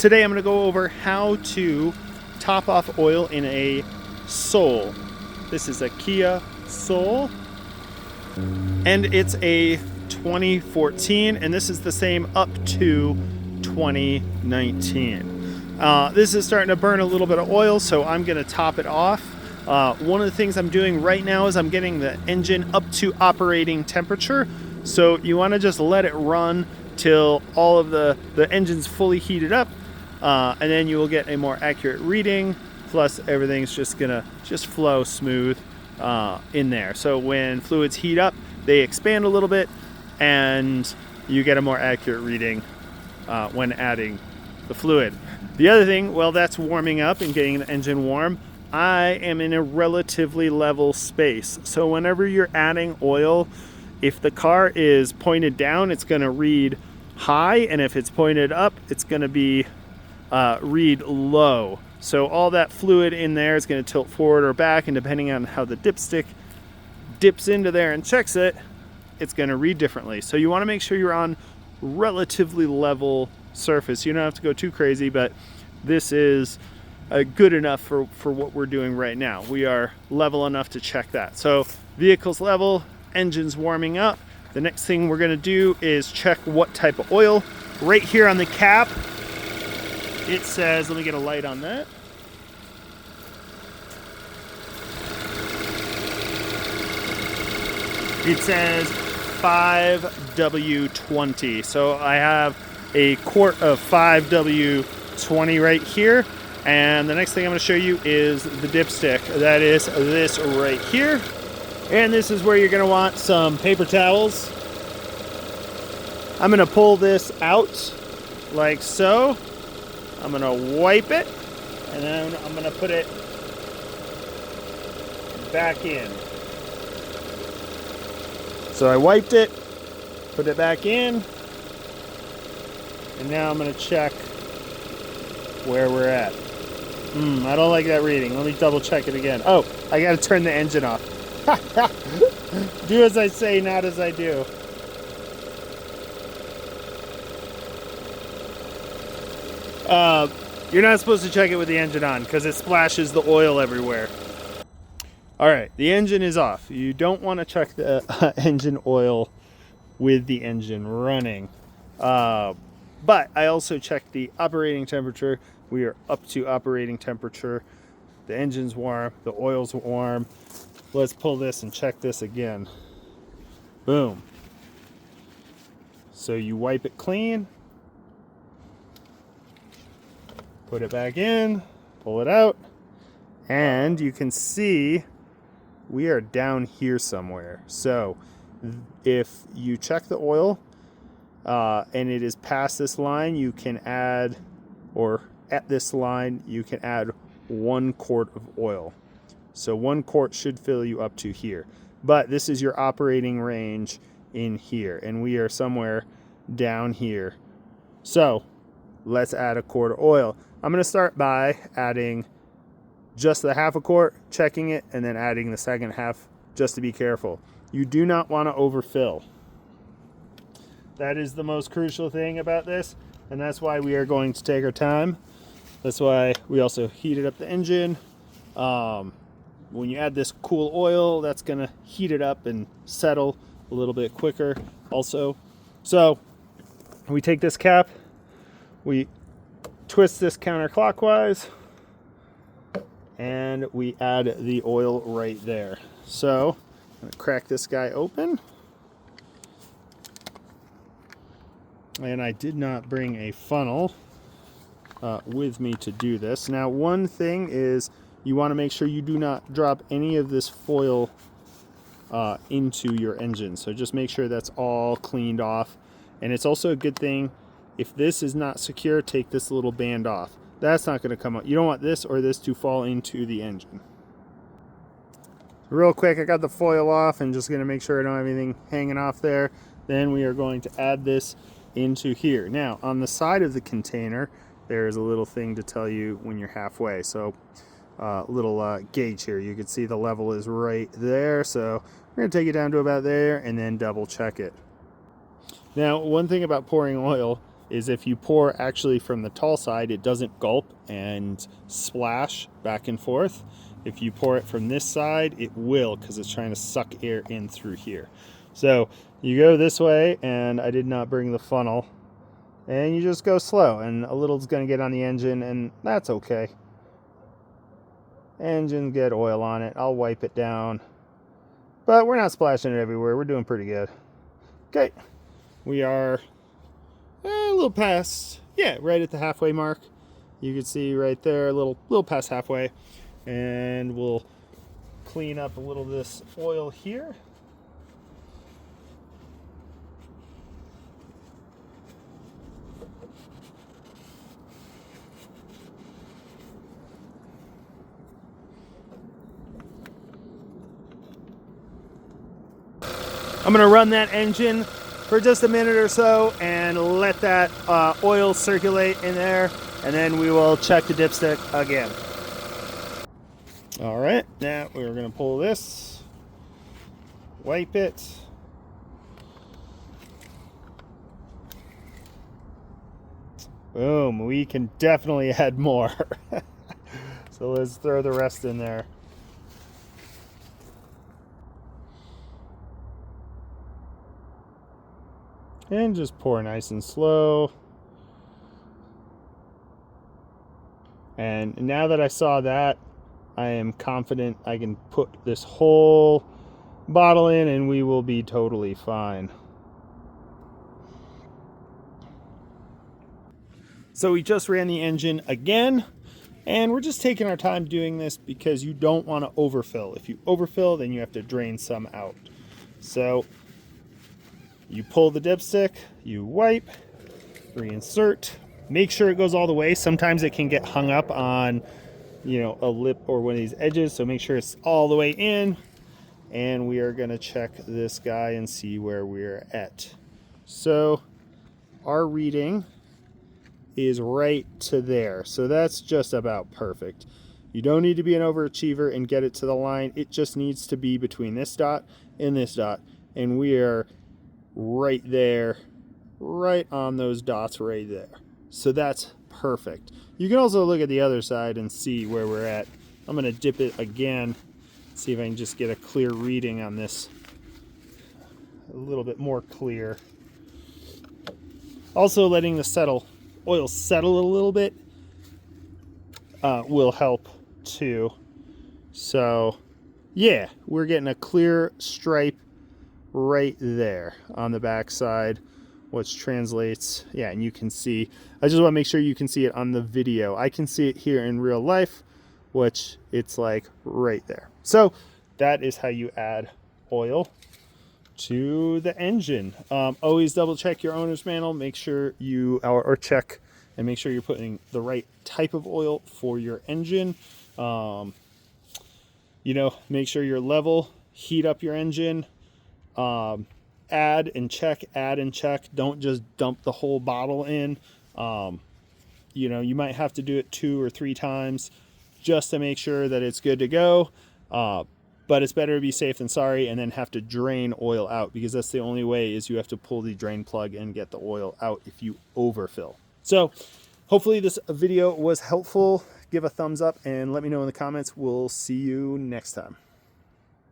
Today I'm going to go over how to top off oil in a Soul. This is a Kia Soul, and it's a 2014, and this is the same up to 2019. This is starting to burn a little bit of oil, so I'm going to top it off. One of the things I'm doing right now is I'm getting the engine up to operating temperature. So you want to just let it run till all of the engine's fully heated up, and then you will get a more accurate reading. Plus everything's just gonna flow smooth in there. So when fluids heat up, they expand a little bit, and you get a more accurate reading when adding the fluid. The other thing, well, that's warming up and getting the engine warm. I am in a relatively level space. So whenever you're adding oil, if the car is pointed down, it's gonna read high, and if it's pointed up, it's gonna be read low. So all that fluid in there is gonna tilt forward or back, and depending on how the dipstick dips into there and checks it, it's gonna read differently. So you wanna make sure you're on relatively level surface. You don't have to go too crazy, but this is good enough for what we're doing right now. We are level enough to check that. So vehicle's level, engine's warming up. The next thing we're gonna do is check what type of oil. Right here on the cap, it says, let me get a light on that. It says 5W20. So I have a quart of 5W20 right here. And the next thing I'm going to show you is the dipstick. That is this right here. And this is where you're going to want some paper towels. I'm going to pull this out like so. I'm going to wipe it, and then I'm going to put it back in. So I wiped it, put it back in, and now I'm going to check where we're at. I don't like that reading. Let me double check it again. Oh, I got to turn the engine off. Do as I say, not as I do. You're not supposed to check it with the engine on because it splashes the oil everywhere. All right, the engine is off. You don't want to check the engine oil with the engine running. But I also checked the operating temperature. We are up to operating temperature. The engine's warm, the oil's warm. Let's pull this and check this again. Boom. So you wipe it clean, put it back in, pull it out, and you can see we are down here somewhere. So if you check the oil and it is past this line, you can add, or at this line, you can add 1 quart of oil. So 1 quart should fill you up to here. But this is your operating range in here, and we are somewhere down here. So let's add a quart of oil. I'm going to start by adding just the half a quart, checking it, and then adding the second half just to be careful. You do not want to overfill. That is the most crucial thing about this, and that's why we are going to take our time. That's why we also heated up the engine. When you add this cool oil, that's going to heat it up and settle a little bit quicker also. So we take this cap, we twist this counterclockwise, and we add the oil right there. So I'm going to crack this guy open. And I did not bring a funnel with me to do this. Now, one thing is you want to make sure you do not drop any of this foil into your engine. So just make sure that's all cleaned off. And it's also a good thing, if this is not secure, take this little band off. That's not going to come out. You don't want this or this to fall into the engine. Real quick, I got the foil off and just going to make sure I don't have anything hanging off there. Then we are going to add this into here. Now, on the side of the container, there is a little thing to tell you when you're halfway. So little gauge here. You can see the level is right there. So we're going to take it down to about there and then double check it. Now, one thing about pouring oil is if you pour actually from the tall side, it doesn't gulp and splash back and forth. If you pour it from this side, it will, because it's trying to suck air in through here. So you go this way, and I did not bring the funnel, and you just go slow, and a little's going to get on the engine, and that's okay. Engine get oil on it. I'll wipe it down, but we're not splashing it everywhere. We're doing pretty good. Okay, we are a little past, yeah, right at the halfway mark. You can see right there, a little past halfway, and we'll clean up a little of this oil here. I'm gonna run that engine for just a minute or so and let that oil circulate in there, and then we will check the dipstick again. All right, now we're gonna pull this, wipe it. Boom, we can definitely add more. So let's throw the rest in there. And just pour nice and slow. And now that I saw that, I am confident I can put this whole bottle in and we will be totally fine. So we just ran the engine again, and we're just taking our time doing this because you don't want to overfill. If you overfill, then you have to drain some out. So you pull the dipstick, you wipe, reinsert, make sure it goes all the way. Sometimes it can get hung up on, you know, a lip or one of these edges, so make sure it's all the way in. And we are gonna check this guy and see where we're at. So our reading is right to there, so that's just about perfect. You don't need to be an overachiever and get it to the line. It just needs to be between this dot and this dot, and we are right there, right on those dots right there. So that's perfect. You can also look at the other side and see where we're at. I'm gonna dip it again, see if I can just get a clear reading on this, a little bit more clear. Also, letting the oil settle a little bit will help too. So yeah, we're getting a clear stripe right there on the back side, which translates, yeah, and you can see, I just want to make sure you can see it on the video. I can see it here in real life, which it's like right there. So that is how you add oil to the engine. Always double check your owner's manual, make sure you, or check and make sure you're putting the right type of oil for your engine. You know, make sure you're level, heat up your engine, add and check. Don't just dump the whole bottle in. You know, you might have to do it 2 or 3 times just to make sure that it's good to go. But it's better to be safe than sorry and then have to drain oil out, because that's the only way, is you have to pull the drain plug and get the oil out if you overfill. So hopefully this video was helpful. Give a thumbs up and let me know in the comments. We'll see you next time.